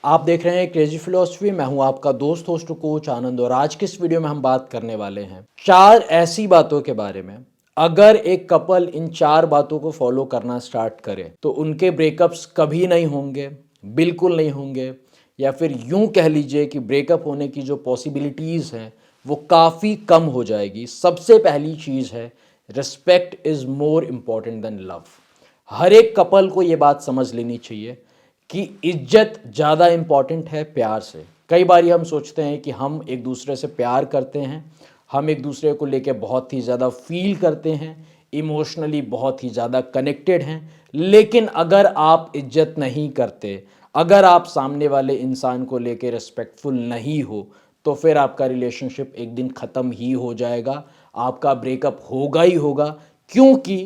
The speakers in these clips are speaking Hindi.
आप देख रहे हैं क्रेजी फिलोसफी। मैं हूं आपका दोस्त होस्ट कोच आनंद और आज की इस वीडियो में हम बात करने वाले हैं 4 ऐसी बातों के बारे में। अगर एक कपल इन 4 बातों को फॉलो करना स्टार्ट करे तो उनके ब्रेकअप्स कभी नहीं होंगे, बिल्कुल नहीं होंगे, या फिर यूं कह लीजिए कि ब्रेकअप होने की जो पॉसिबिलिटीज़ हैं वो काफ़ी कम हो जाएगी। सबसे पहली चीज़ है, respect is more important than love. हर एक कपल को ये बात समझ लेनी चाहिए कि इज्जत ज़्यादा इम्पॉर्टेंट है प्यार से। कई बार हम सोचते हैं कि हम एक दूसरे से प्यार करते हैं, हम एक दूसरे को लेकर बहुत ही ज़्यादा फील करते हैं, इमोशनली बहुत ही ज़्यादा कनेक्टेड हैं, लेकिन अगर आप इज्जत नहीं करते, अगर आप सामने वाले इंसान को लेकर रिस्पेक्टफुल नहीं हो, तो फिर आपका रिलेशनशिप एक दिन ख़त्म ही हो जाएगा, आपका ब्रेकअप होगा ही होगा। क्योंकि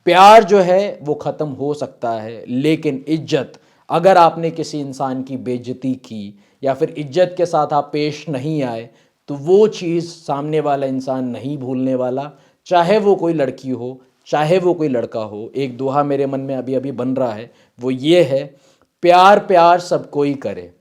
प्यार जो है वो ख़त्म हो सकता है, लेकिन इज्जत, अगर आपने किसी इंसान की बेइज्जती की या फिर इज्जत के साथ आप पेश नहीं आए, तो वो चीज़ सामने वाला इंसान नहीं भूलने वाला, चाहे वो कोई लड़की हो, चाहे वो कोई लड़का हो। एक दोहा मेरे मन में अभी अभी बन रहा है, वो ये है, प्यार प्यार सब कोई करे,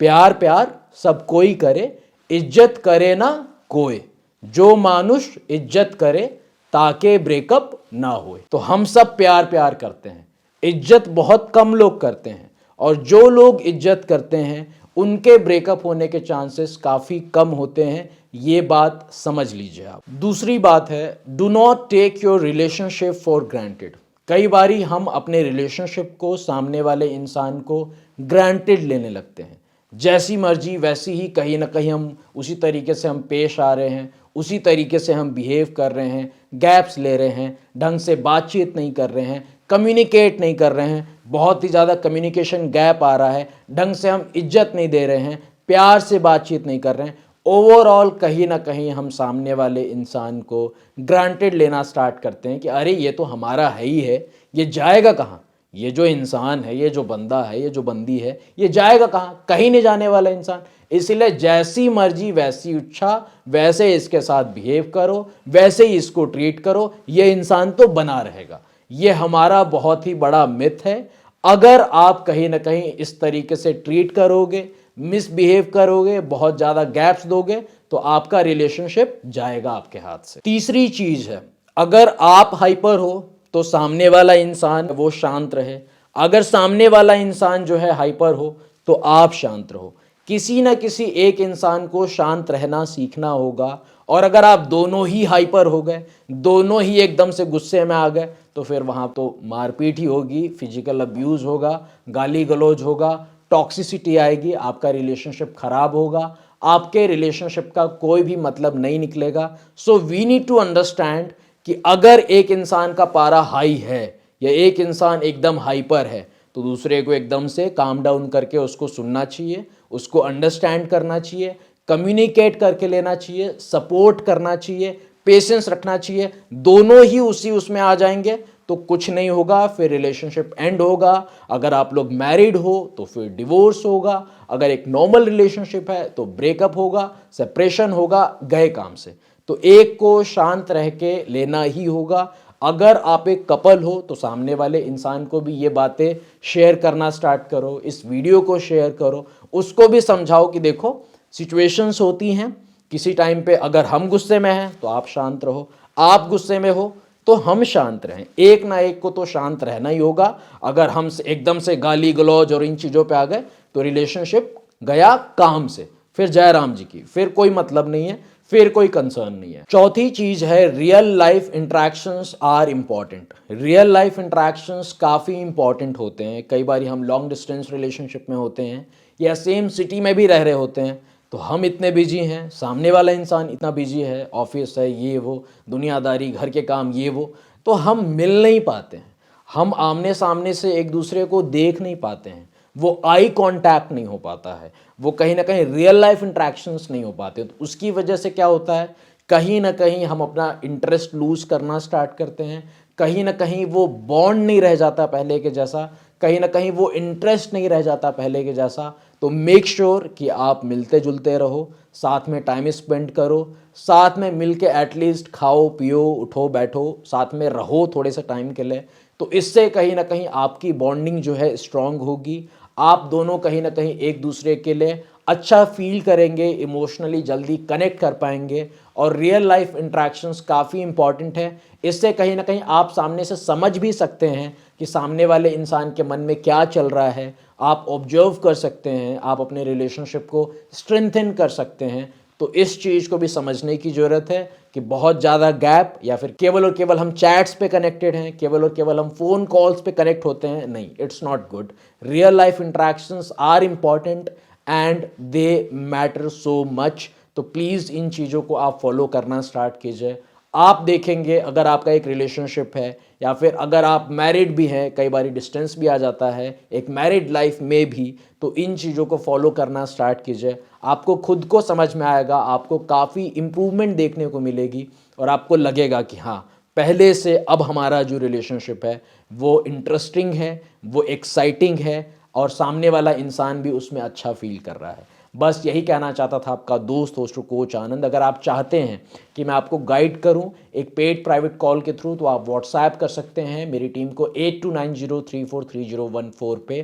प्यार प्यार सब कोई करे, इज्जत करे ना कोई, जो मानुष इज्जत करे ताके ब्रेकअप ना होए। तो हम सब प्यार प्यार करते हैं, इज्जत बहुत कम लोग करते हैं, और जो लोग इज्जत करते हैं उनके ब्रेकअप होने के चांसेस काफ़ी कम होते हैं। ये बात समझ लीजिए आप। दूसरी बात है, do not take your relationship for granted. कई बारी हम अपने रिलेशनशिप को सामने वाले इंसान को ग्रांटेड लेने लगते हैं, जैसी मर्जी वैसी ही, कहीं ना कहीं हम उसी तरीके से हम पेश आ रहे हैं, उसी तरीके से हम बिहेव कर रहे हैं, गैप्स ले रहे हैं, ढंग से बातचीत नहीं कर रहे हैं, कम्युनिकेट नहीं कर रहे हैं, बहुत ही ज़्यादा कम्युनिकेशन गैप आ रहा है, ढंग से हम इज्जत नहीं दे रहे हैं, प्यार से बातचीत नहीं कर रहे हैं। ओवरऑल कहीं ना कहीं हम सामने वाले इंसान को ग्रांटेड लेना स्टार्ट करते हैं कि अरे ये तो हमारा है ही है, ये जाएगा कहाँ, ये जो इंसान है, ये जो बंदा है, ये जो बंदी है, ये जाएगा कहाँ, कहीं नहीं जाने वाला इंसान। इसलिए जैसी मर्जी वैसी इच्छा, वैसे इसके साथ बिहेव करो, वैसे ही इसको ट्रीट करो, ये इंसान तो बना रहेगा। ये हमारा बहुत ही बड़ा मिथ है। अगर आप कहीं ना कहीं इस तरीके से ट्रीट करोगे, मिसबिहेव करोगे, बहुत ज़्यादा गैप्स दोगे, तो आपका रिलेशनशिप जाएगा आपके हाथ से। तीसरी चीज़ है, अगर आप हाइपर हो तो सामने वाला इंसान वो शांत रहे, अगर सामने वाला इंसान जो है हाइपर हो तो आप शांत रहो। किसी ना किसी एक इंसान को शांत रहना सीखना होगा, और अगर आप दोनों ही हाइपर हो गए, दोनों ही एकदम से गुस्से में आ गए, तो फिर वहाँ तो मारपीट ही होगी, फिजिकल अब्यूज़ होगा, गाली गलौज होगा, टॉक्सिसिटी आएगी, आपका रिलेशनशिप खराब होगा, आपके रिलेशनशिप का कोई भी मतलब नहीं निकलेगा। So we need to understand कि अगर एक इंसान का पारा हाई है या एक इंसान एकदम हाइपर है, तो दूसरे को एकदम से काम डाउन करके उसको सुनना चाहिए, उसको अंडरस्टैंड करना चाहिए, कम्युनिकेट करके लेना चाहिए, सपोर्ट करना चाहिए, पेशेंस रखना चाहिए। दोनों ही उसमें आ जाएंगे तो कुछ नहीं होगा, फिर रिलेशनशिप एंड होगा। अगर आप लोग मैरिड हो तो फिर डिवोर्स होगा, अगर एक नॉर्मल रिलेशनशिप है तो ब्रेकअप होगा, सेपरेशन होगा, गए काम से। तो एक को शांत रह के लेना ही होगा। अगर आप एक कपल हो तो सामने वाले इंसान को भी ये बातें शेयर करना स्टार्ट करो, इस वीडियो को शेयर करो, उसको भी समझाओ कि देखो सिचुएशंस होती हैं, किसी टाइम पे अगर हम गुस्से में हैं तो आप शांत रहो, आप गुस्से में हो तो हम शांत रहें, एक ना एक को तो शांत रहना ही होगा। अगर हम एकदम से गाली गलौज और इन चीज़ों पे आ गए तो रिलेशनशिप गया काम से, फिर जय राम जी की, फिर कोई मतलब नहीं है, फिर कोई कंसर्न नहीं है। चौथी चीज है, real life interactions are important. Real life interactions काफ़ी इंपॉर्टेंट होते हैं। कई बार हम लॉन्ग डिस्टेंस रिलेशनशिप में होते हैं या सेम सिटी में भी रह रहे होते हैं, तो हम इतने बिजी हैं, सामने वाला इंसान इतना बिजी है, ऑफिस है, ये वो, दुनियादारी, घर के काम, ये वो, तो हम मिल नहीं पाते हैं, हम आमने सामने से एक दूसरे को देख नहीं पाते हैं, वो आई कांटेक्ट नहीं हो पाता है, वो कहीं ना कहीं रियल लाइफ इंटरेक्शंस नहीं हो पाते। तो उसकी वजह से क्या होता है, कहीं ना कहीं हम अपना इंटरेस्ट लूज करना स्टार्ट करते हैं, कहीं ना कहीं वो बॉन्ड नहीं रह जाता पहले के जैसा, कहीं ना कहीं वो इंटरेस्ट नहीं रह जाता पहले के जैसा। तो मेक श्योर कि आप मिलते जुलते रहो, साथ में टाइम स्पेंड करो, साथ में मिल के एटलीस्ट खाओ पियो उठो बैठो, साथ में रहो थोड़े से टाइम के लिए। तो इससे कहीं ना कहीं आपकी बॉन्डिंग जो है स्ट्रांग होगी, आप दोनों कहीं ना कहीं एक दूसरे के लिए अच्छा फील करेंगे, इमोशनली जल्दी कनेक्ट कर पाएंगे। और रियल लाइफ इंट्रैक्शंस काफ़ी इंपॉर्टेंट है। इससे कहीं ना कहीं आप सामने से समझ भी सकते हैं कि सामने वाले इंसान के मन में क्या चल रहा है। आप ऑब्जर्व कर सकते हैं, आप अपने रिलेशनशिप को स्ट्रेंथन कर सकते हैं। तो इस चीज़ को भी समझने की ज़रूरत है कि बहुत ज़्यादा गैप या फिर केवल और केवल हम चैट्स पे कनेक्टेड हैं, केवल और केवल हम फ़ोन कॉल्स पे कनेक्ट होते हैं, नहीं, it's not good. Real life interactions are important and they matter so much. तो प्लीज़ इन चीज़ों को आप फॉलो करना स्टार्ट कीजिए। आप देखेंगे अगर आपका एक रिलेशनशिप है या फिर अगर आप मैरिड भी हैं, कई बार डिस्टेंस भी आ जाता है एक मैरिड लाइफ में भी, तो इन चीज़ों को फॉलो करना स्टार्ट कीजिए। आपको खुद को समझ में आएगा, आपको काफ़ी इम्प्रूवमेंट देखने को मिलेगी और आपको लगेगा कि हाँ, पहले से अब हमारा जो रिलेशनशिप है वो इंटरेस्टिंग है, वो एक्साइटिंग है और सामने वाला इंसान भी उसमें अच्छा फील कर रहा है। बस यही कहना चाहता था आपका दोस्त होस्ट कोच आनंद। अगर आप चाहते हैं कि मैं आपको गाइड करूं एक पेड प्राइवेट कॉल के थ्रू, तो आप व्हाट्सएप कर सकते हैं मेरी टीम को 8290343014 पे।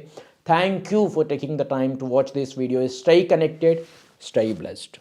Thank you for taking the time to watch this video. Stay connected, stay blessed.